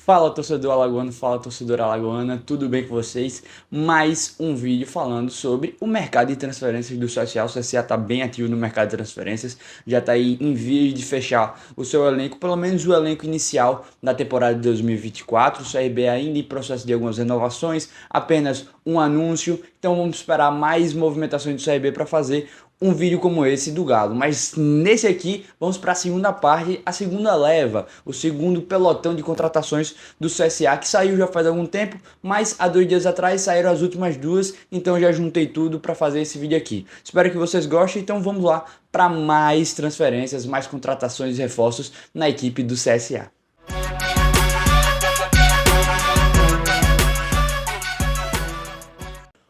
Fala torcedor alagoano, fala torcedora alagoana, tudo bem com vocês? Mais um vídeo falando sobre o mercado de transferências do CSA. O CSA está bem ativo no mercado de transferências, já está aí em vias de fechar o seu elenco, pelo menos o elenco inicial da temporada de 2024. O CRB ainda em processo de algumas renovações, apenas um anúncio, então vamos esperar mais movimentações do CRB para fazer um vídeo como esse do Galo. Mas nesse aqui vamos para a segunda parte, a segunda leva, o segundo pelotão de contratações do CSA, que saiu já faz algum tempo, mas há 2 dias atrás saíram as últimas duas, então eu já juntei tudo para fazer esse vídeo aqui. Espero que vocês gostem, então vamos lá para mais transferências, mais contratações e reforços na equipe do CSA.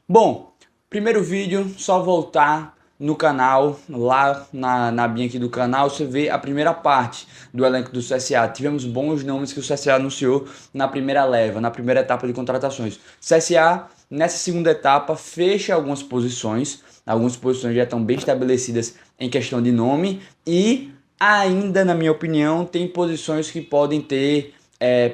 Bom, primeiro vídeo, só voltar no canal, lá na abinha aqui do canal, você vê a primeira parte do elenco do CSA. Tivemos bons nomes que o CSA anunciou na primeira leva, na primeira etapa de contratações. CSA, nessa segunda etapa, fecha algumas posições já estão bem estabelecidas em questão de nome e ainda, na minha opinião, tem posições que podem ter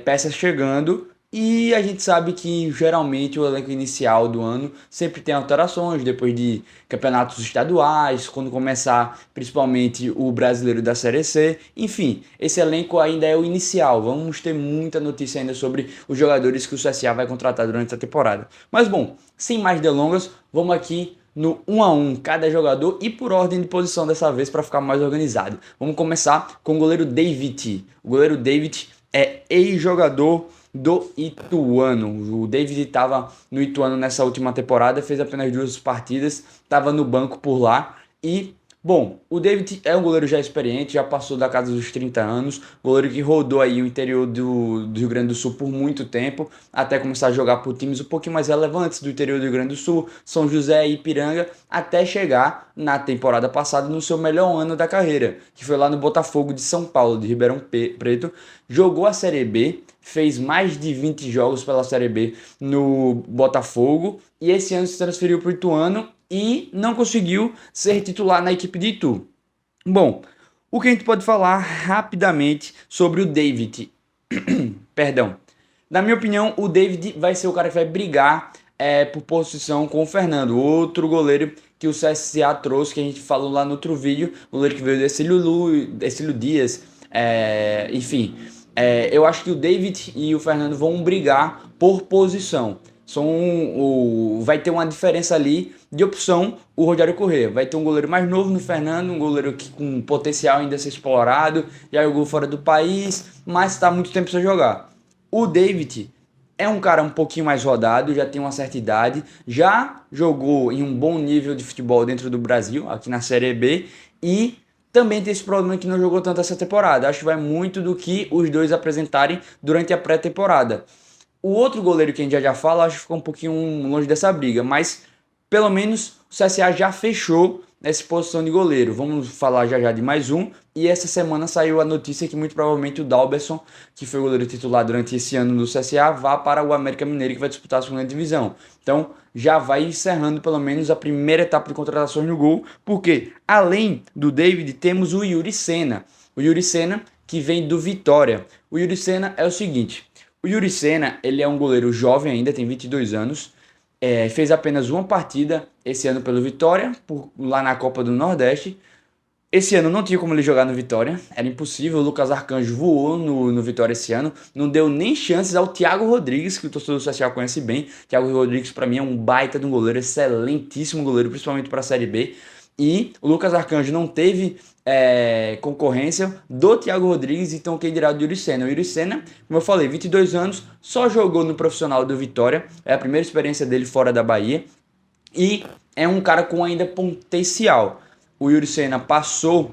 peças chegando. E a gente sabe que geralmente o elenco inicial do ano sempre tem alterações depois de campeonatos estaduais, quando começar principalmente o brasileiro da Série C. Enfim, esse elenco ainda é o inicial. Vamos ter muita notícia ainda sobre os jogadores que o CSA vai contratar durante a temporada. Mas bom, sem mais delongas, vamos aqui no 1 a 1 cada jogador e por ordem de posição dessa vez para ficar mais organizado. Vamos começar com o goleiro David. O goleiro David é ex-jogador do Ituano. O David estava no Ituano nessa última temporada, fez apenas 2 partidas, estava no banco por lá e, bom, o David é um goleiro já experiente, já passou da casa dos 30 anos, goleiro que rodou aí o interior do Rio Grande do Sul por muito tempo, até começar a jogar por times um pouquinho mais relevantes do interior do Rio Grande do Sul, São José e Ipiranga, até chegar na temporada passada no seu melhor ano da carreira, que foi lá no Botafogo de São Paulo, de Ribeirão Preto, jogou a Série B, fez mais de 20 jogos pela Série B no Botafogo e esse ano se transferiu para o Ituano e não conseguiu ser titular na equipe de Itu. Bom, o que a gente pode falar rapidamente sobre o David? Perdão. Na minha opinião, o David vai ser o cara que vai brigar por posição com o Fernando, outro goleiro que o CSA trouxe, que a gente falou lá no outro vídeo, goleiro que veio do Ercílio Dias, enfim. Eu acho que o David e o Fernando vão brigar por posição. Vai ter uma diferença ali de opção o Rogério Corrêa. Vai ter um goleiro mais novo no Fernando, um goleiro com potencial ainda a ser explorado, já jogou fora do país, mas está muito tempo sem jogar. O David é um cara um pouquinho mais rodado, já tem uma certa idade, já jogou em um bom nível de futebol dentro do Brasil, aqui na Série B, e também tem esse problema que não jogou tanto essa temporada. Acho que vai muito do que os dois apresentarem durante a pré-temporada. O outro goleiro que a gente já fala, acho que ficou um pouquinho longe dessa briga, mas pelo menos o CSA já fechou nessa posição de goleiro. Vamos falar já de mais um. E essa semana saiu a notícia que muito provavelmente o Dalberson, que foi o goleiro titular durante esse ano do CSA, vá para o América Mineiro, que vai disputar a segunda divisão. Então já vai encerrando pelo menos a primeira etapa de contratações no gol, porque além do David temos o Yuri Senna. O Yuri Senna que vem do Vitória. O Yuri Senna é o seguinte, o Yuri Senna ele é um goleiro jovem ainda, tem 22 anos, fez apenas uma partida esse ano pelo Vitória, lá na Copa do Nordeste. Esse ano não tinha como ele jogar no Vitória, era impossível, o Lucas Arcanjo voou no Vitória esse ano, não deu nem chances ao Thiago Rodrigues, que o torcedor do CSA conhece bem. Thiago Rodrigues para mim é um baita de um goleiro, excelentíssimo goleiro, principalmente para a Série B. E o Lucas Arcanjo não teve concorrência do Thiago Rodrigues, então quem dirá do Yuri Senna? O Yuri Senna, como eu falei, 22 anos, só jogou no profissional do Vitória, é a primeira experiência dele fora da Bahia, e é um cara com ainda potencial. O Yuri Senna passou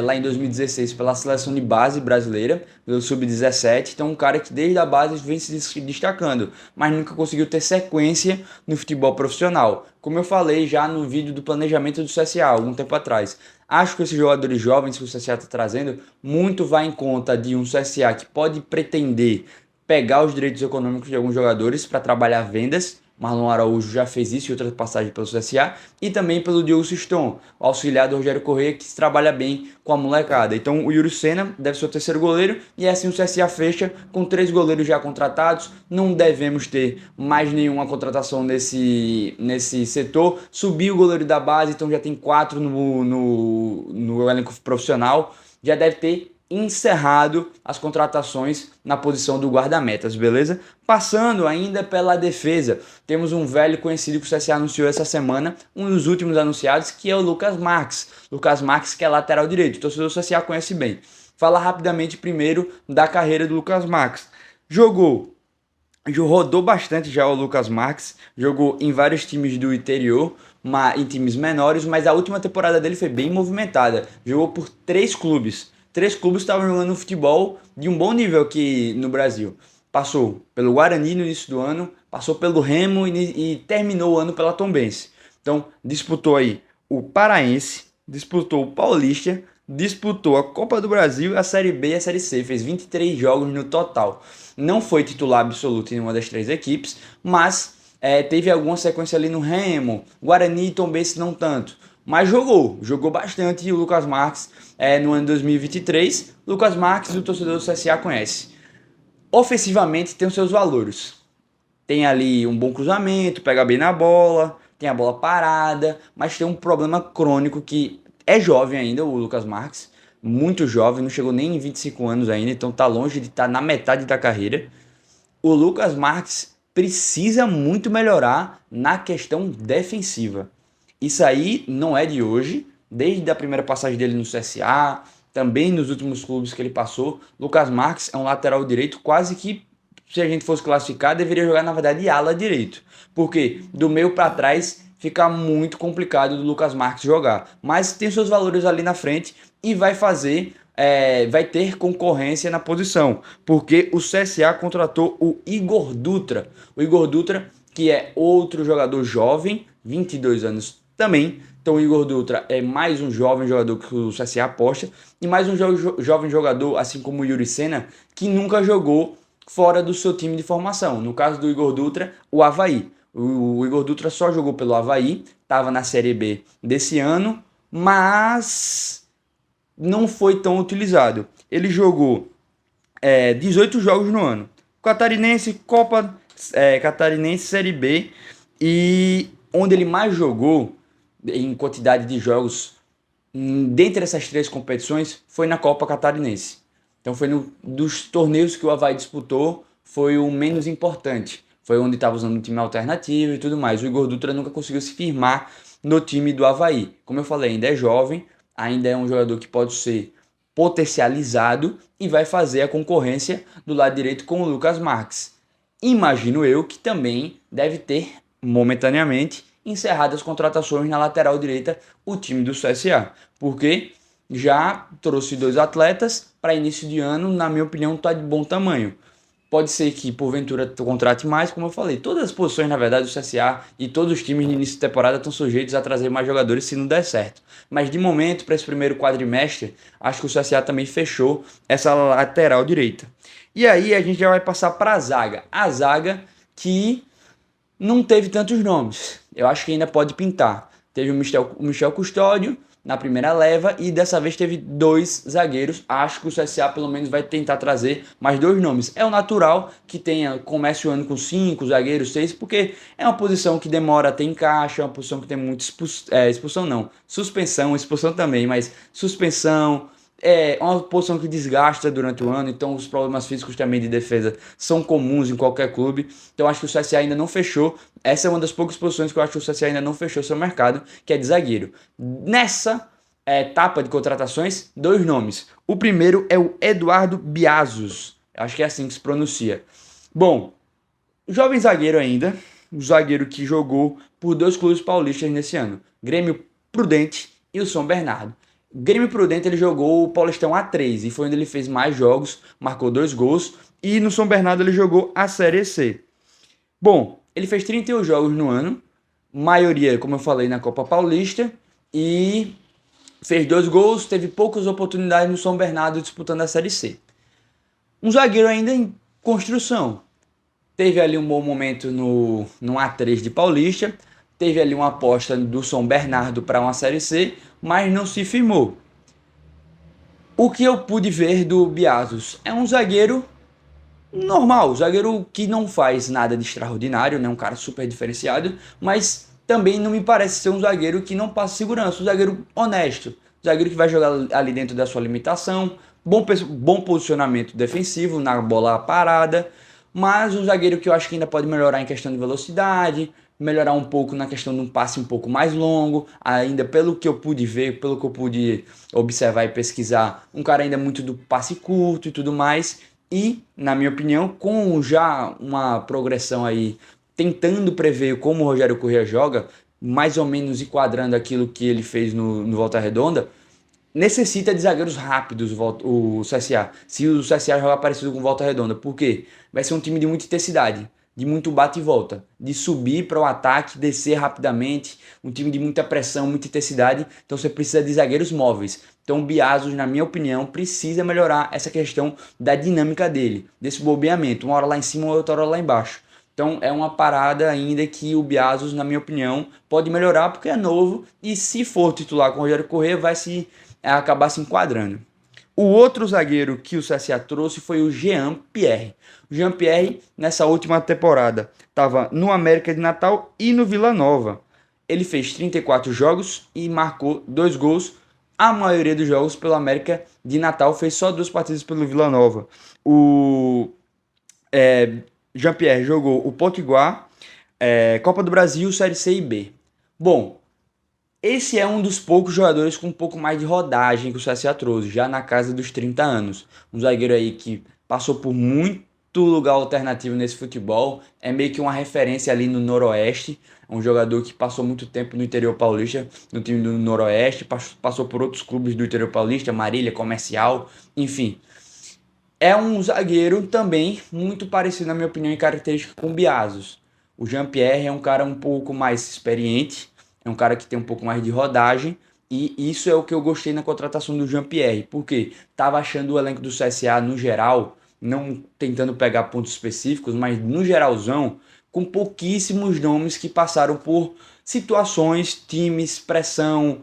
lá em 2016 pela seleção de base brasileira, pelo Sub-17, então um cara que desde a base vem se destacando, mas nunca conseguiu ter sequência no futebol profissional. Como eu falei já no vídeo do planejamento do CSA, algum tempo atrás. Acho que esses jogadores jovens que o CSA está trazendo, muito vai em conta de um CSA que pode pretender pegar os direitos econômicos de alguns jogadores para trabalhar vendas, Marlon Araújo já fez isso em outra passagem pelo CSA, e também pelo Diogo Siston, o auxiliar do Rogério Corrêa, que trabalha bem com a molecada. Então o Yuri Senna deve ser o terceiro goleiro, e assim o CSA fecha com 3 goleiros já contratados. Não devemos ter mais nenhuma contratação nesse setor. Subiu o goleiro da base, então já tem 4 no elenco profissional. Já deve ter encerrado as contratações na posição do guarda-metas, beleza? Passando ainda pela defesa, temos um velho conhecido que o CSA anunciou essa semana, um dos últimos anunciados, que é o Lucas Marques. Lucas Marques, que é lateral direito, o torcedor do CSA conhece bem. Fala rapidamente primeiro da carreira do Lucas Marques. Rodou bastante já o Lucas Marques, jogou em vários times do interior, em times menores, mas a última temporada dele foi bem movimentada. Jogou por 3 clubes. 3 clubes estavam jogando futebol de um bom nível aqui no Brasil. Passou pelo Guarani no início do ano, passou pelo Remo e terminou o ano pela Tombense. Então, disputou aí o Paraense, disputou o Paulista, disputou a Copa do Brasil, a Série B e a Série C. Fez 23 jogos no total. Não foi titular absoluto em uma das 3 equipes, mas teve alguma sequência ali no Remo, Guarani e Tombense não tanto. Mas jogou bastante, e o Lucas Marques no ano de 2023. Lucas Marques, o torcedor do CSA conhece. Ofensivamente tem os seus valores. Tem ali um bom cruzamento, pega bem na bola, tem a bola parada, mas tem um problema crônico que é jovem ainda, o Lucas Marques, muito jovem, não chegou nem em 25 anos ainda, então tá longe de estar na metade da carreira. O Lucas Marques precisa muito melhorar na questão defensiva. Isso aí não é de hoje, desde a primeira passagem dele no CSA, também nos últimos clubes que ele passou. Lucas Marques é um lateral direito quase que, se a gente fosse classificar, deveria jogar na verdade de ala direito, porque do meio para trás fica muito complicado do Lucas Marques jogar, mas tem seus valores ali na frente e vai ter concorrência na posição, porque o CSA contratou o Igor Dutra. O Igor Dutra, que é outro jogador jovem, 22 anos também. Então o Igor Dutra é mais um jovem jogador que o CSA aposta, e mais um jovem jogador, assim como o Yuri Senna, que nunca jogou fora do seu time de formação. No caso do Igor Dutra, o Avaí. O Igor Dutra só jogou pelo Avaí, estava na Série B desse ano, mas não foi tão utilizado. Ele jogou 18 jogos no ano. Catarinense, Copa Catarinense, Série B, e onde ele mais jogou em quantidade de jogos dentre essas 3 competições foi na Copa Catarinense. Então foi dos torneios que o Avaí disputou, foi o menos importante. Foi onde estava usando um time alternativo e tudo mais. O Igor Dutra nunca conseguiu se firmar no time do Avaí. Como eu falei, ainda é jovem, ainda é um jogador que pode ser potencializado e vai fazer a concorrência do lado direito com o Lucas Marques. Imagino eu que também deve ter, momentaneamente, encerrado as contratações na lateral direita o time do CSA, porque já trouxe 2 atletas para início de ano, na minha opinião, está de bom tamanho. Pode ser que porventura contrate mais, como eu falei. Todas as posições, na verdade, do CSA e todos os times no início de temporada estão sujeitos a trazer mais jogadores se não der certo. Mas de momento, para esse primeiro quadrimestre, acho que o CSA também fechou essa lateral direita. E aí a gente já vai passar para a zaga. A zaga que não teve tantos nomes. Eu acho que ainda pode pintar. Teve o Michel Custódio na primeira leva, e dessa vez teve 2 zagueiros. Acho que o CSA pelo menos vai tentar trazer mais 2 nomes. É o natural que comece o ano com 5 zagueiros, 6, porque é uma posição que demora a ter encaixe, é uma posição que tem muita expulsão não, suspensão, expulsão também, mas suspensão. É uma posição que desgasta durante o ano, então os problemas físicos também de defesa são comuns em qualquer clube. Então acho que o CSA ainda não fechou. Essa é uma das poucas posições que eu acho que o CSA ainda não fechou seu mercado, que é de zagueiro. Nessa etapa de contratações, 2 nomes. O primeiro é o Eduardo Biazos. Acho que é assim que se pronuncia. Bom, jovem zagueiro ainda, um zagueiro que jogou por 2 clubes paulistas nesse ano, Grêmio Prudente e o São Bernardo. Grêmio Prudente ele jogou o Paulistão A3 e foi onde ele fez mais jogos, marcou 2 gols, e no São Bernardo ele jogou a Série C. Bom, ele fez 31 jogos no ano, maioria, como eu falei, na Copa Paulista, e fez 2 gols, teve poucas oportunidades no São Bernardo disputando a Série C. Um zagueiro ainda em construção. teve ali um bom momento no A3 de Paulista, teve ali uma aposta do São Bernardo para uma Série C, mas não se firmou. O que eu pude ver do Biasos é um zagueiro normal, zagueiro que não faz nada de extraordinário, né? Um cara super diferenciado, mas também não me parece ser um zagueiro que não passa segurança, um zagueiro honesto, um zagueiro que vai jogar ali dentro da sua limitação, bom posicionamento defensivo na bola parada, mas um zagueiro que eu acho que ainda pode melhorar em questão de velocidade, melhorar um pouco na questão de um passe um pouco mais longo, ainda pelo que eu pude ver, pelo que eu pude observar e pesquisar, um cara ainda muito do passe curto e tudo mais. E, na minha opinião, com já uma progressão aí, tentando prever como o Rogério Corrêa joga, mais ou menos enquadrando aquilo que ele fez no Volta Redonda, necessita de zagueiros rápidos o CSA. Se o CSA jogar parecido com Volta Redonda, por quê? Vai ser um time de muita intensidade, de muito bate e volta, de subir para o ataque, descer rapidamente, um time de muita pressão, muita intensidade. Então você precisa de zagueiros móveis. Então o Biasos, na minha opinião, precisa melhorar essa questão da dinâmica dele, desse bobeamento, uma hora lá em cima, outra hora lá embaixo. Então é uma parada ainda que o Biasos, na minha opinião, pode melhorar porque é novo e se for titular com o Rogério Corrêa vai se acabar se enquadrando. O outro zagueiro que o CSA trouxe foi o Jean-Pierre. O Jean-Pierre, nessa última temporada, estava no América de Natal e no Vila Nova. Ele fez 34 jogos e marcou 2 gols. A maioria dos jogos pelo América de Natal, fez só 2 partidas pelo Vila Nova. O Jean-Pierre jogou o Potiguar, Copa do Brasil, Série C e B. Bom, esse é um dos poucos jogadores com um pouco mais de rodagem que o CSA trouxe, já na casa dos 30 anos. Um zagueiro aí que passou por muito lugar alternativo nesse futebol, é meio que uma referência ali no Noroeste, é um jogador que passou muito tempo no interior paulista, no time do Noroeste, passou por outros clubes do interior paulista, Marília, Comercial, enfim. É um zagueiro também muito parecido, na minha opinião, em característica com o Biasos. O Jean-Pierre é um cara um pouco mais experiente, é um cara que tem um pouco mais de rodagem, e isso é o que eu gostei na contratação do Jean-Pierre, porque estava achando o elenco do CSA no geral, não tentando pegar pontos específicos, mas no geralzão, com pouquíssimos nomes que passaram por situações, times, pressão,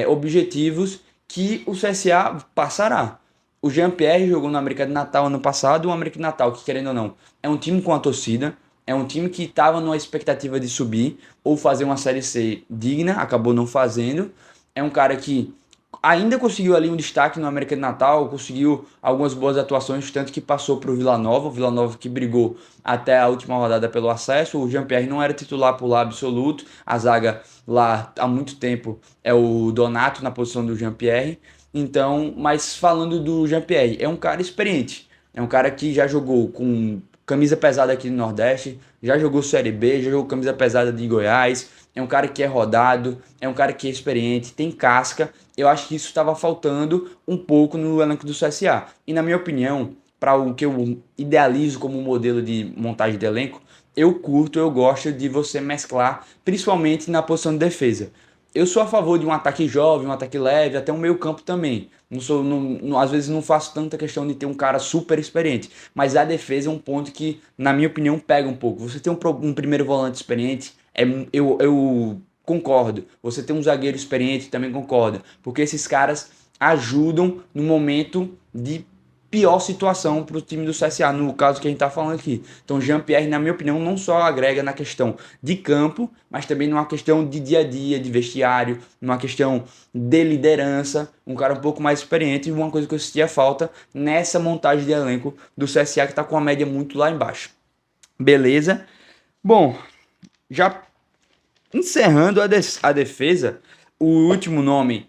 objetivos que o CSA passará. O Jean-Pierre jogou no América de Natal ano passado, o América de Natal, que querendo ou não, é um time com a torcida, é um time que estava numa expectativa de subir ou fazer uma Série C digna, acabou não fazendo. É um cara que ainda conseguiu ali um destaque no América de Natal, conseguiu algumas boas atuações, tanto que passou para o Vila Nova que brigou até a última rodada pelo acesso. O Jean-Pierre não era titular por lá absoluto, a zaga lá há muito tempo é o Donato na posição do Jean-Pierre. Então, mas falando do Jean-Pierre, é um cara experiente, é um cara que já jogou com camisa pesada aqui no Nordeste, já jogou Série B, já jogou camisa pesada de Goiás, é um cara que é rodado, é um cara que é experiente, tem casca. Eu acho que isso estava faltando um pouco no elenco do CSA. E na minha opinião, para o que eu idealizo como modelo de montagem de elenco, eu curto, eu gosto de você mesclar, principalmente na posição de defesa. Eu sou a favor de um ataque jovem, um ataque leve, até um meio campo também. Não sou, às vezes não faço tanta questão de ter um cara super experiente, mas a defesa é um ponto que, na minha opinião, pega um pouco. Você tem um primeiro volante experiente, eu concordo. Você tem um zagueiro experiente, também concordo. Porque esses caras ajudam no momento de pior situação para o time do CSA, no caso que a gente está falando aqui. Então, Jean-Pierre, na minha opinião, não só agrega na questão de campo, mas também numa questão de dia a dia, de vestiário, numa questão de liderança, um cara um pouco mais experiente e uma coisa que eu sentia falta nessa montagem de elenco do CSA, que está com a média muito lá embaixo. Beleza? Bom, já encerrando a defesa, o último nome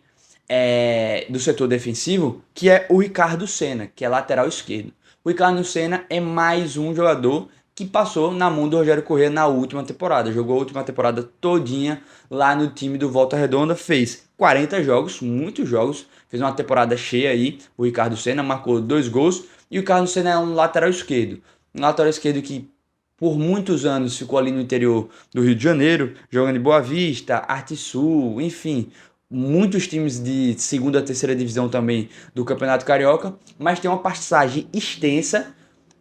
do setor defensivo, que é o Ricardo Senna, que é lateral esquerdo. O Ricardo Senna é mais um jogador que passou na mão do Rogério Corrêa na última temporada. Jogou a última temporada todinha lá no time do Volta Redonda, fez 40 jogos, muitos jogos, fez uma temporada cheia aí. O Ricardo Senna marcou 2 gols e o Ricardo Senna é um lateral esquerdo. Um lateral esquerdo que por muitos anos ficou ali no interior do Rio de Janeiro, jogando em Boa Vista, Arte Sul, enfim, muitos times de segunda, terceira divisão também do Campeonato Carioca, mas tem uma passagem extensa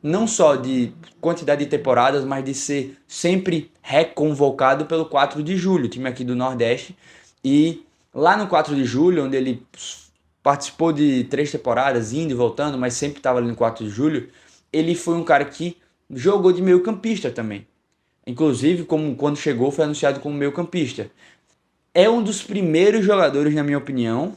não só de quantidade de temporadas, mas de ser sempre reconvocado pelo 4 de julho, time aqui do Nordeste. E lá no 4 de julho, onde ele participou de 3 temporadas, indo e voltando, mas sempre estava ali no 4 de julho, ele foi um cara que jogou de meio campista também. Inclusive, como quando chegou, foi anunciado como meio campista. É um dos primeiros jogadores, na minha opinião,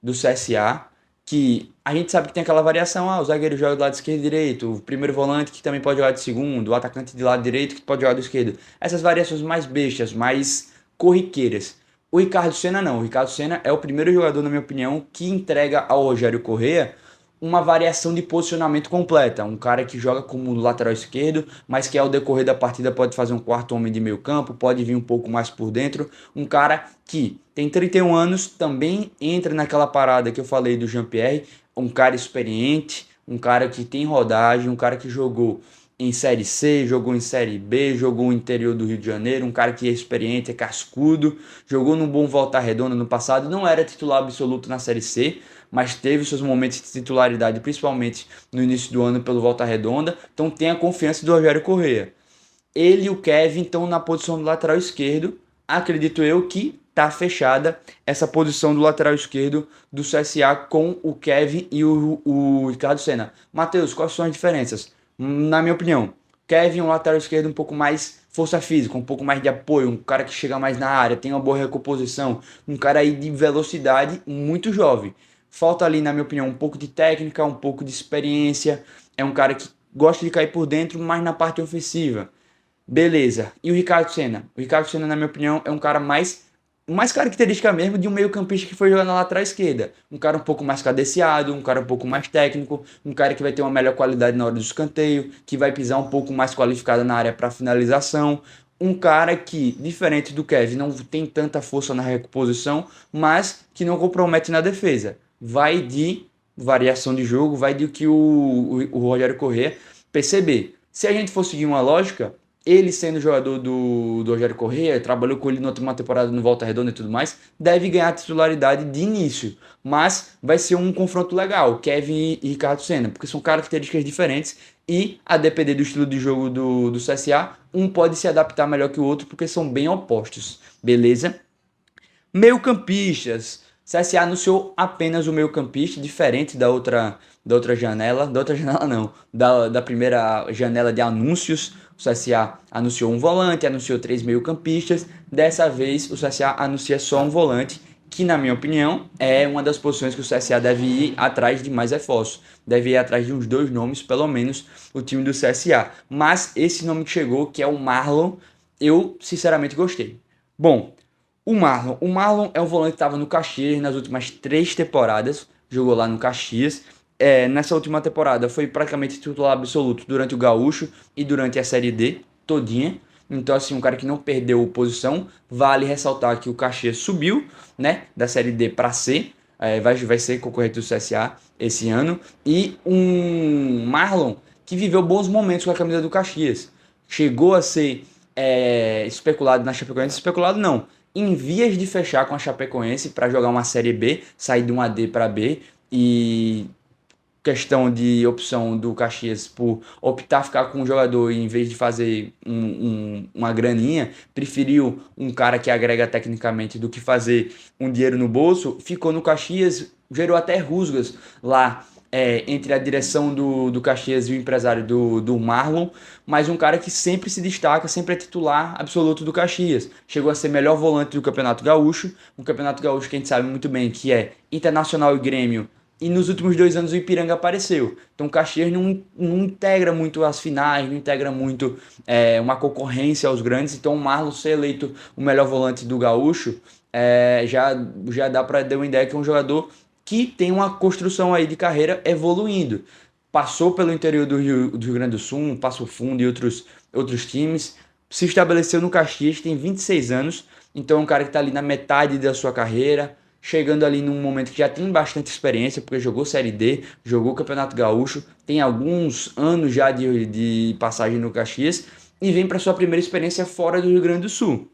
do CSA, que a gente sabe que tem aquela variação, o zagueiro joga do lado esquerdo e direito, o primeiro volante que também pode jogar de segundo, o atacante de lado direito que pode jogar do esquerdo. Essas variações mais bestas, mais corriqueiras. O Ricardo Senna não, o Ricardo Senna é o primeiro jogador, na minha opinião, que entrega ao Rogério Corrêa uma variação de posicionamento completa. Um cara que joga como lateral esquerdo, mas que ao decorrer da partida pode fazer um quarto homem de meio campo, pode vir um pouco mais por dentro. Um cara que tem 31 anos, também entra naquela parada que eu falei do Jean-Pierre, um cara experiente, um cara que tem rodagem, um cara que jogou em Série C, jogou em Série B, jogou no interior do Rio de Janeiro, um cara que é experiente, é cascudo, jogou num bom Volta Redonda no passado, não era titular absoluto na Série C, mas teve seus momentos de titularidade, principalmente no início do ano pelo Volta Redonda, então tem a confiança do Rogério Corrêa. Ele e o Kevin estão na posição do lateral esquerdo, acredito eu que tá fechada essa posição do lateral esquerdo do CSA com o Kevin e o Ricardo Senna. Matheus, quais são as diferenças? Na minha opinião, Kevin é um lateral esquerdo um pouco mais força física, um pouco mais de apoio, um cara que chega mais na área, tem uma boa recomposição, um cara aí de velocidade muito jovem. Falta ali, na minha opinião, um pouco de técnica, um pouco de experiência. É um cara que gosta de cair por dentro, mas na parte ofensiva. Beleza. E o Ricardo Senna? O Ricardo Senna, na minha opinião, é um cara mais característica mesmo de um meio-campista que foi jogar na lateral esquerda. Um cara um pouco mais cadenciado, um cara um pouco mais técnico, um cara que vai ter uma melhor qualidade na hora do escanteio, que vai pisar um pouco mais qualificado na área para finalização. Um cara que, diferente do Kevin, não tem tanta força na recomposição, mas que não compromete na defesa. Vai de variação de jogo, vai de que o Rogério Corrêa perceber. Se a gente for seguir uma lógica, ele sendo jogador do Rogério Corrêa, trabalhou com ele na última temporada no Volta Redonda e tudo mais, deve ganhar titularidade de início. Mas vai ser um confronto legal, Kevin e Ricardo Senna, porque são características diferentes e, a depender do estilo de jogo do CSA, um pode se adaptar melhor que o outro, porque são bem opostos, beleza? Meio-campistas. CSA anunciou apenas o meio-campista, diferente da outra janela. Da outra janela não, da primeira janela de anúncios. O CSA anunciou um volante, anunciou 3 meio-campistas. Dessa vez o CSA anuncia só um volante, que na minha opinião é uma das posições que o CSA deve ir atrás de mais reforços. Deve ir atrás de uns 2 nomes, pelo menos, o time do CSA. Mas esse nome que chegou, que é o Marlon, eu sinceramente gostei. Bom, o Marlon é um volante que estava no Caxias nas últimas 3 temporadas, jogou lá no Caxias. Nessa última temporada foi praticamente titular absoluto durante o Gaúcho e durante a Série D todinha. Então, assim, um cara que não perdeu posição. Vale ressaltar que o Caxias subiu, né, da Série D para C. Vai ser concorrente do CSA esse ano. E um Marlon que viveu bons momentos com a camisa do Caxias. Chegou a ser especulado na Chapecoense. Especulado não, em vias de fechar com a Chapecoense para jogar uma Série B, sair de uma D para B. E questão de opção do Caxias por optar ficar com um jogador e, em vez de fazer uma graninha, preferiu um cara que agrega tecnicamente do que fazer um dinheiro no bolso, ficou no Caxias, gerou até rusgas lá entre a direção do Caxias e o empresário do Marlon, mas um cara que sempre se destaca, sempre é titular absoluto do Caxias. Chegou a ser melhor volante do Campeonato Gaúcho, um Campeonato Gaúcho que a gente sabe muito bem que é Internacional e Grêmio, e nos últimos 2 anos o Ipiranga apareceu. Então o Caxias não integra muito as finais, não integra muito uma concorrência aos grandes. Então o Marlon ser eleito o melhor volante do Gaúcho já dá para dar uma ideia que é um jogador que tem uma construção aí de carreira evoluindo. Passou pelo interior do Rio Grande do Sul, Passo Fundo e outros times. Se estabeleceu no Caxias, tem 26 anos. Então é um cara que está ali na metade da sua carreira, chegando ali num momento que já tem bastante experiência, porque jogou Série D, jogou Campeonato Gaúcho, tem alguns anos já de passagem no Caxias e vem para sua primeira experiência fora do Rio Grande do Sul.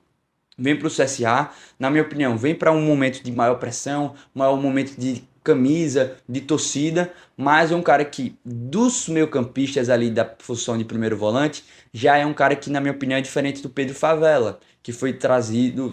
Vem para o CSA, na minha opinião, vem para um momento de maior pressão, maior momento de camisa, de torcida, mas é um cara que, dos meio-campistas ali da função de primeiro volante, já é um cara que, na minha opinião, é diferente do Pedro Favela, que foi trazido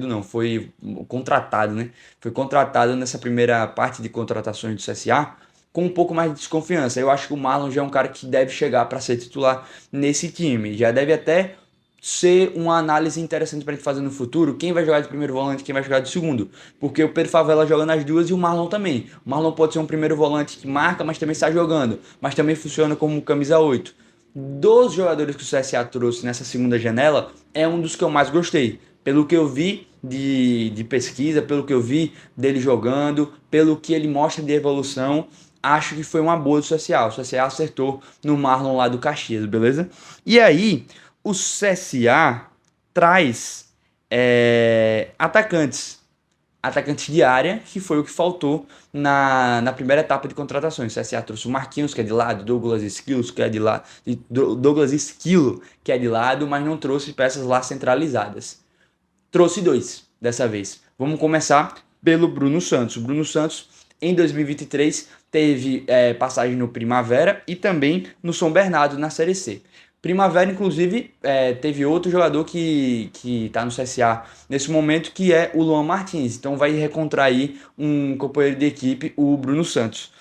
não, foi contratado, né? Foi contratado nessa primeira parte de contratações do CSA com um pouco mais de desconfiança. Eu acho que o Marlon já é um cara que deve chegar para ser titular nesse time, já deve até ser uma análise interessante para gente fazer no futuro, quem vai jogar de primeiro volante, quem vai jogar de segundo, porque o Pedro Favela joga nas duas e o Marlon também. O Marlon pode ser um primeiro volante que marca, mas também está jogando, mas também funciona como camisa 8. Dos jogadores que o CSA trouxe nessa segunda janela, é um dos que eu mais gostei. Pelo que eu vi de pesquisa, pelo que eu vi dele jogando, pelo que ele mostra de evolução, acho que foi uma boa do CSA. O CSA acertou no Marlon lá do Caxias, beleza? E aí, o CSA traz atacantes de área, que foi o que faltou na primeira etapa de contratações. O CSA trouxe o Marquinhos, que é de lado, Douglas Esquilo, que é de lado, mas não trouxe peças lá centralizadas. Trouxe dois dessa vez. Vamos começar pelo Bruno Santos. O Bruno Santos, em 2023, teve passagem no Primavera e também no São Bernardo, na Série C. Primavera, inclusive, teve outro jogador que está no CSA nesse momento, que é o Luan Martins. Então vai recontrar aí um companheiro de equipe, o Bruno Santos.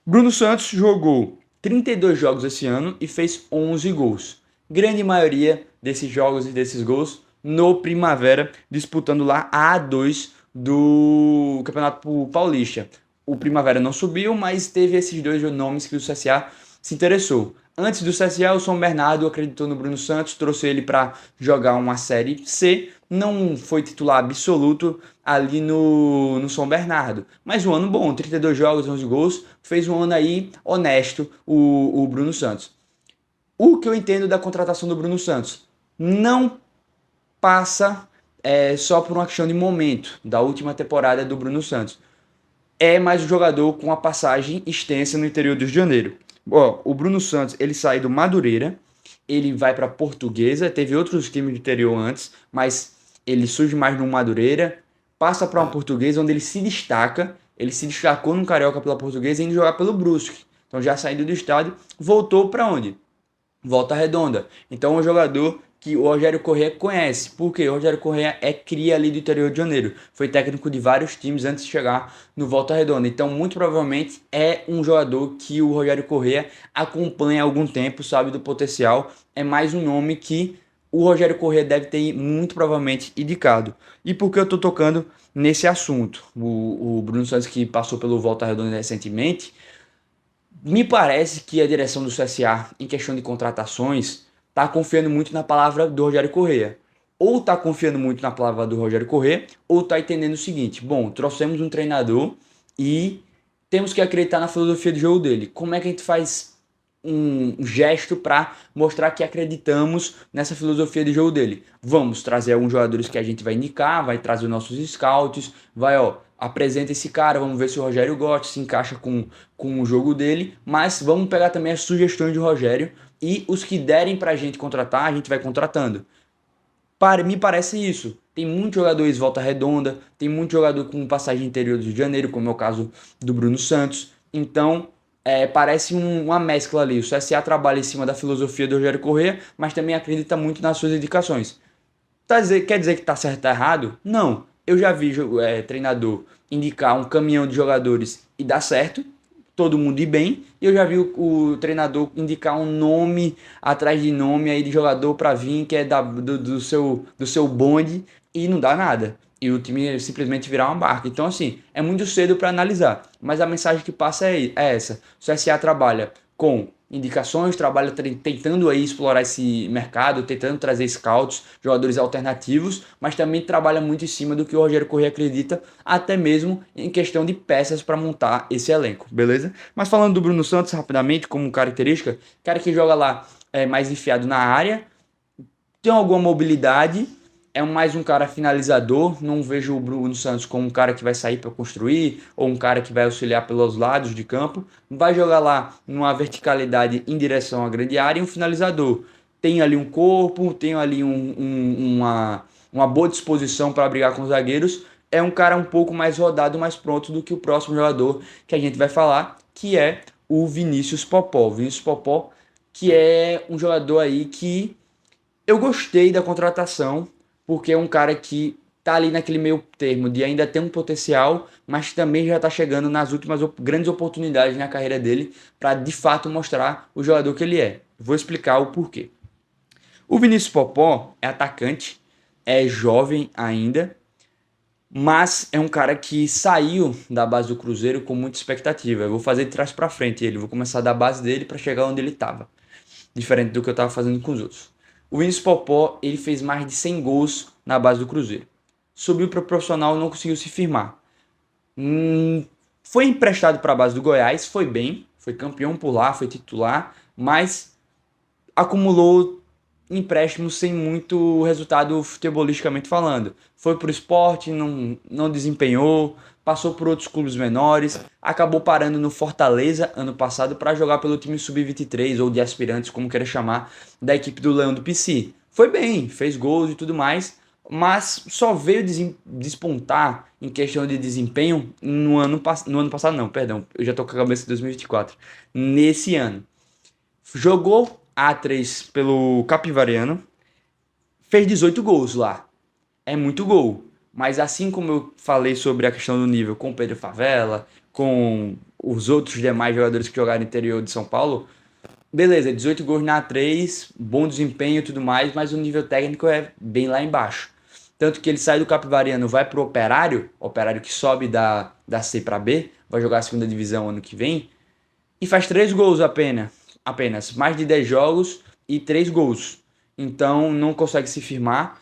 Bruno Santos jogou 32 jogos esse ano e fez 11 gols. Grande maioria desses jogos e desses gols no Primavera, disputando lá a A2 do Campeonato Paulista. O Primavera não subiu, mas teve esses dois nomes que o CSA se interessou. Antes do CSA, o São Bernardo acreditou no Bruno Santos, trouxe ele para jogar uma Série C. Não foi titular absoluto ali no São Bernardo. Mas um ano bom, 32 jogos, 11 gols. Fez um ano aí honesto o Bruno Santos. O que eu entendo da contratação do Bruno Santos? Não passa só por uma questão de momento da última temporada do Bruno Santos. É mais um jogador com uma passagem extensa no interior do Rio de Janeiro. Ó, o Bruno Santos, ele sai do Madureira, ele vai para Portuguesa, teve outros times do interior antes, mas ele surge mais no Madureira, passa para uma Portuguesa onde ele se destacou no Carioca pela Portuguesa e indo jogar pelo Brusque. Então já saindo do estádio, voltou para onde? Volta Redonda. Então é um jogador que o Rogério Corrêa conhece. Por quê? O Rogério Corrêa é cria ali do interior de Janeiro. Foi técnico de vários times antes de chegar no Volta Redonda. Então, muito provavelmente, é um jogador que o Rogério Corrêa acompanha há algum tempo, sabe do potencial. É mais um nome que o Rogério Corrêa deve ter muito provavelmente indicado. E por que eu estou tocando nesse assunto? O Bruno Santos, que passou pelo Volta Redonda recentemente, me parece que a direção do CSA, em questão de contratações, está confiando muito na palavra do Rogério Corrêa. Ou está confiando muito na palavra do Rogério Corrêa, ou está entendendo o seguinte: bom, trouxemos um treinador e temos que acreditar na filosofia de jogo dele. Como é que a gente faz um gesto para mostrar que acreditamos nessa filosofia de jogo dele? Vamos trazer alguns jogadores que a gente vai indicar, vai trazer os nossos scouts, vai, ó, apresenta esse cara, vamos ver se o Rogério gosta, se encaixa com o jogo dele, mas vamos pegar também as sugestões do Rogério e os que derem pra gente contratar, a gente vai contratando. Me parece isso. Tem muitos jogadores volta redonda, tem muito jogador com passagem interior do Rio de Janeiro, como é o caso do Bruno Santos. Então, parece uma mescla ali. O CSA trabalha em cima da filosofia do Rogério Corrêa, mas também acredita muito nas suas indicações. Quer dizer que tá certo ou tá errado? Não. Eu já vi treinador indicar um caminhão de jogadores e dar certo, todo mundo ir bem. E eu já vi o treinador indicar um nome atrás de nome aí de jogador para vir, que é do seu bonde, e não dá nada. E o time simplesmente virar uma barca. Então, assim, é muito cedo para analisar. Mas a mensagem que passa é essa. O CSA trabalha com indicações, trabalha tentando aí explorar esse mercado, tentando trazer scouts, jogadores alternativos, mas também trabalha muito em cima do que o Rogério Corrêa acredita, até mesmo em questão de peças para montar esse elenco, beleza? Mas falando do Bruno Santos rapidamente, como característica, cara que joga lá mais enfiado na área, tem alguma mobilidade, é mais um cara finalizador. Não vejo o Bruno Santos como um cara que vai sair para construir ou um cara que vai auxiliar pelos lados de campo. Vai jogar lá numa verticalidade em direção à grande área e um finalizador. Tem ali um corpo, tem ali uma boa disposição para brigar com os zagueiros. é um cara um pouco mais rodado, mais pronto do que o próximo jogador que a gente vai falar, que é o Vinícius Popó. Vinícius Popó, que é um jogador aí que eu gostei da contratação, porque é um cara que tá ali naquele meio termo de ainda ter um potencial, mas também já tá chegando nas últimas grandes oportunidades na carreira dele para de fato mostrar o jogador que ele é. Vou explicar o porquê. O Vinícius Popó é atacante, é jovem ainda, mas é um cara que saiu da base do Cruzeiro com muita expectativa. Eu vou fazer de trás para frente ele, vou começar da base dele para chegar onde ele estava, diferente do que eu estava fazendo com os outros. O Vinícius Popó, ele fez mais de 100 gols na base do Cruzeiro. Subiu para o profissional, não conseguiu se firmar. Foi emprestado para a base do Goiás, foi bem, foi campeão por lá, foi titular, mas acumulou empréstimos sem muito resultado futebolisticamente falando. Foi pro Sport, não desempenhou, passou por outros clubes menores, acabou parando no Fortaleza ano passado para jogar pelo time sub-23 ou de aspirantes, como queira chamar, da equipe do Leão do PC. Foi bem, fez gols e tudo mais, mas só veio despontar em questão de desempenho no ano passado, não, perdão, eu já tô com a cabeça de 2024. Nesse ano. Jogou A3 pelo Capivariano, fez 18 gols lá. É muito gol. Mas assim como eu falei sobre a questão do nível com o Pedro Favela, com os outros demais jogadores que jogaram no interior de São Paulo, beleza, 18 gols na A3, bom desempenho e tudo mais, mas o nível técnico é bem lá embaixo. Tanto que ele sai do Capivariano, vai pro Operário que sobe da C para B, vai jogar a segunda divisão ano que vem, e faz 3 gols apenas. Mais de 10 jogos e 3 gols. Então não consegue se firmar.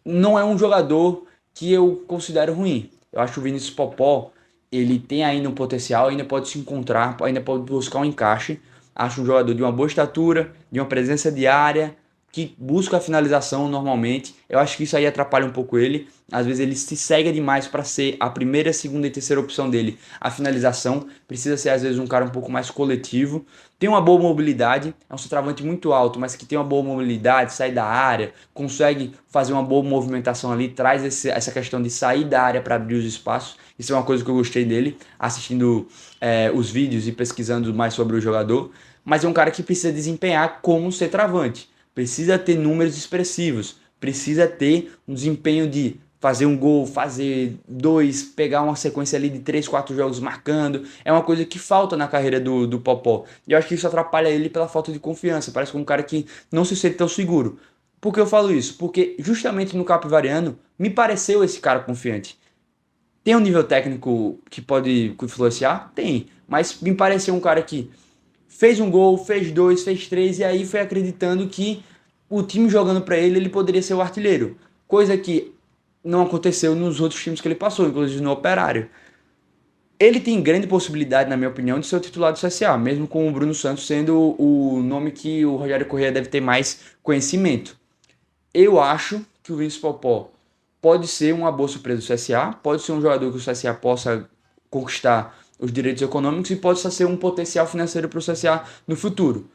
Não é um jogador que eu considero ruim. Eu acho que o Vinícius Popó, ele tem ainda um potencial, ainda pode se encontrar, ainda pode buscar um encaixe. Acho um jogador de uma boa estatura, de uma presença diária, que busca a finalização normalmente. Eu acho que isso aí atrapalha um pouco ele. Às vezes ele se cega demais para ser a primeira, segunda e terceira opção dele. A finalização precisa ser às vezes um cara um pouco mais coletivo. Tem uma boa mobilidade, é um centroavante muito alto, mas que tem uma boa mobilidade, sai da área, consegue fazer uma boa movimentação ali, traz essa questão de sair da área para abrir os espaços. Isso é uma coisa que eu gostei dele, assistindo os vídeos e pesquisando mais sobre o jogador. Mas é um cara que precisa desempenhar como centroavante, precisa ter números expressivos, precisa ter um desempenho de fazer um gol, fazer dois, pegar uma sequência ali de 3, 4 jogos marcando. É uma coisa que falta na carreira do Popó. E eu acho que isso atrapalha ele pela falta de confiança. Parece que é um cara que não se sente tão seguro. Por que eu falo isso? Porque justamente no Capivariano me pareceu esse cara confiante. Tem um nível técnico que pode influenciar? Tem. Mas me pareceu um cara que fez um gol, fez dois, fez três e aí foi acreditando que o time jogando para ele, ele poderia ser o artilheiro. Coisa que não aconteceu nos outros times que ele passou, inclusive no Operário. Ele tem grande possibilidade, na minha opinião, de ser o titular do CSA, mesmo com o Bruno Santos sendo o nome que o Rogério Corrêa deve ter mais conhecimento. Eu acho que o Vinícius Popó pode ser uma boa surpresa do CSA, pode ser um jogador que o CSA possa conquistar os direitos econômicos e pode ser um potencial financeiro para o CSA no futuro.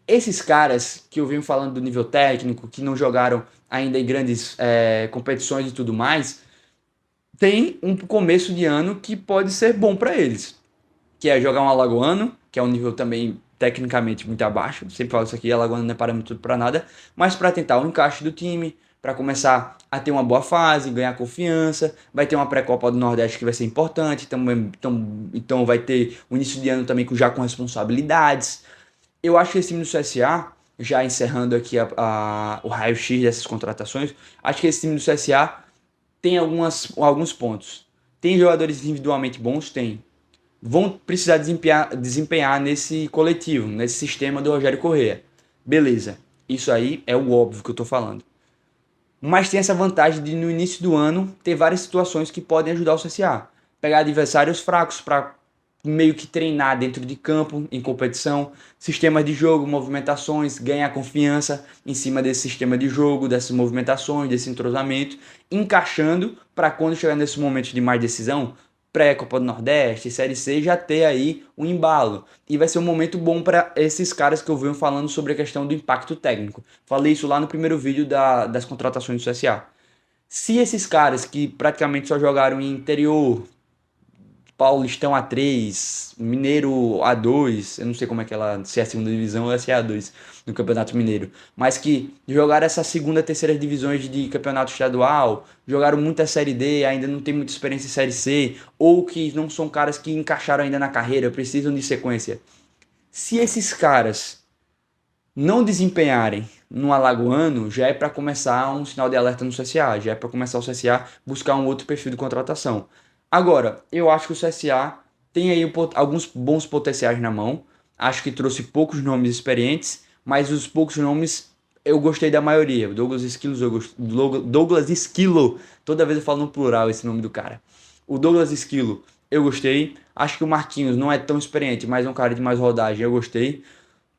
Esses caras que eu venho falando do nível técnico, que não jogaram ainda em grandes competições e tudo mais, tem um começo de ano que pode ser bom para eles, que é jogar um Alagoano, que é um nível também tecnicamente muito abaixo. Sempre falo isso aqui, Alagoano não é parâmetro para nada, mas para tentar o encaixe do time, para começar a ter uma boa fase, ganhar confiança. Vai ter uma pré-copa do Nordeste que vai ser importante, então vai ter o início de ano também já com responsabilidades. Eu acho que esse time do CSA, já encerrando aqui o raio-x dessas contratações, acho que esse time do CSA tem alguns pontos. Tem jogadores individualmente bons? Tem. Vão precisar desempenhar nesse coletivo, nesse sistema do Rogério Corrêa. Beleza. Isso aí é o óbvio que eu tô falando. Mas tem essa vantagem de no início do ano ter várias situações que podem ajudar o CSA. Pegar adversários fracos para meio que treinar dentro de campo, em competição, sistemas de jogo, movimentações, ganhar confiança em cima desse sistema de jogo, dessas movimentações, desse entrosamento, encaixando para quando chegar nesse momento de mais decisão, pré-Copa do Nordeste, Série C, já ter aí um embalo. E vai ser um momento bom para esses caras que eu venho falando sobre a questão do impacto técnico. Falei isso lá no primeiro vídeo das contratações do CSA. Se esses caras que praticamente só jogaram em interior, Paulistão A3, Mineiro A2, eu não sei como é que ela, se é a segunda divisão ou se é A2 no Campeonato Mineiro, mas que jogaram essas segunda e terceira divisões de campeonato estadual, jogaram muita Série D, ainda não tem muita experiência em Série C, ou que não são caras que encaixaram ainda na carreira, precisam de sequência. Se esses caras não desempenharem no Alagoano, já é para começar um sinal de alerta no CSA, já é para começar o CSA buscar um outro perfil de contratação. Agora, eu acho que o CSA tem aí alguns bons potenciais na mão, acho que trouxe poucos nomes experientes, mas os poucos nomes eu gostei da maioria. Douglas Esquilo, Douglas Esquilo, toda vez eu falo no plural esse nome do cara. O Douglas Esquilo, eu gostei. Acho que o Marquinhos não é tão experiente, mas é um cara de mais rodagem, eu gostei.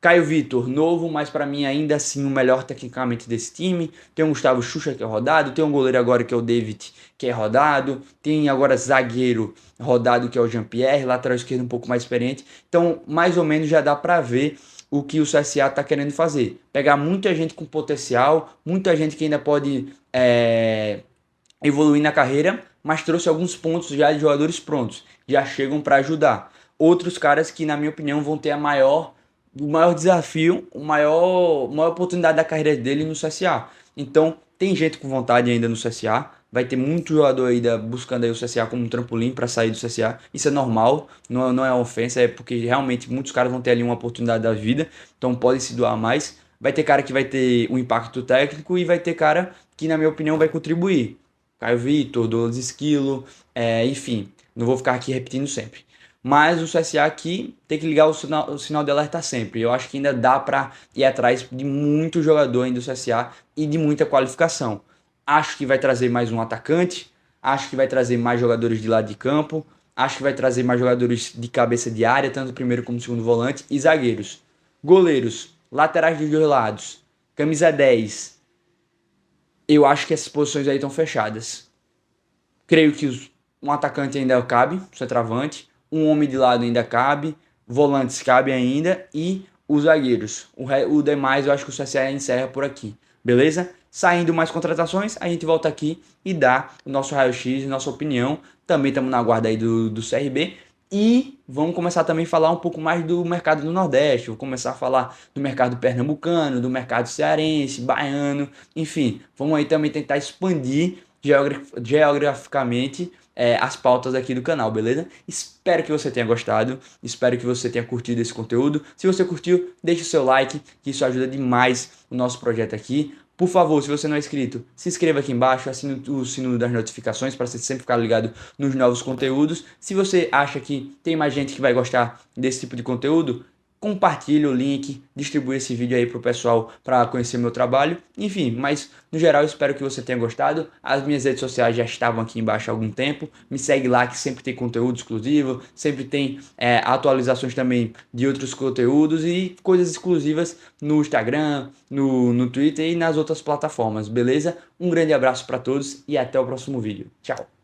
Caio Vitor, novo, mas para mim ainda assim o melhor tecnicamente desse time. Tem o Gustavo Xuxa que é rodado, tem um goleiro agora que é o David que é rodado, tem agora zagueiro rodado que é o Jean-Pierre, lateral esquerdo um pouco mais experiente. Então, mais ou menos já dá para ver o que o CSA está querendo fazer. Pegar muita gente com potencial, muita gente que ainda pode evoluir na carreira, mas trouxe alguns pontos já de jogadores prontos, já chegam para ajudar. Outros caras que, na minha opinião, vão ter o maior desafio, maior oportunidade da carreira dele no CSA. Então, tem gente com vontade ainda no CSA, vai ter muito jogador ainda buscando aí o CSA como um trampolim para sair do CSA. Isso é normal, não é ofensa, é porque realmente muitos caras vão ter ali uma oportunidade da vida, então podem se doar mais. Vai ter cara que vai ter um impacto técnico e vai ter cara que, na minha opinião, vai contribuir. Caio Vitor, Douglas Esquilo, enfim, não vou ficar aqui repetindo sempre. Mas o CSA aqui tem que ligar o sinal de alerta sempre. Eu acho que ainda dá para ir atrás de muito jogador ainda do CSA e de muita qualificação. Acho que vai trazer mais um atacante, acho que vai trazer mais jogadores de lado de campo, acho que vai trazer mais jogadores de cabeça de área, tanto primeiro como segundo volante, e zagueiros. Goleiros, laterais dos dois lados, camisa 10. Eu acho que essas posições aí estão fechadas. Creio que um atacante ainda cabe, centroavante, um homem de lado ainda cabe, volantes cabe ainda e os zagueiros. O demais eu acho que o CSA encerra por aqui, beleza? Saindo mais contratações, a gente volta aqui e dá o nosso raio-x, nossa opinião. Também estamos na guarda aí do CRB. E vamos começar também a falar um pouco mais do mercado do Nordeste. Vou começar a falar do mercado pernambucano, do mercado cearense, baiano, enfim. Vamos aí também tentar expandir geograficamente as pautas aqui do canal, beleza? Espero que você tenha gostado, espero que você tenha curtido esse conteúdo. Se você curtiu, deixe o seu like, que isso ajuda demais o nosso projeto aqui. Por favor, se você não é inscrito, se inscreva aqui embaixo, assine o sino das notificações para você sempre ficar ligado nos novos conteúdos. Se você acha que tem mais gente que vai gostar desse tipo de conteúdo, compartilhe o link, distribui esse vídeo aí pro pessoal para conhecer meu trabalho. Enfim, mas no geral eu espero que você tenha gostado. As minhas redes sociais já estavam aqui embaixo há algum tempo. Me segue lá que sempre tem conteúdo exclusivo, sempre tem atualizações também de outros conteúdos e coisas exclusivas no Instagram, no Twitter e nas outras plataformas, beleza? Um grande abraço para todos e até o próximo vídeo. Tchau!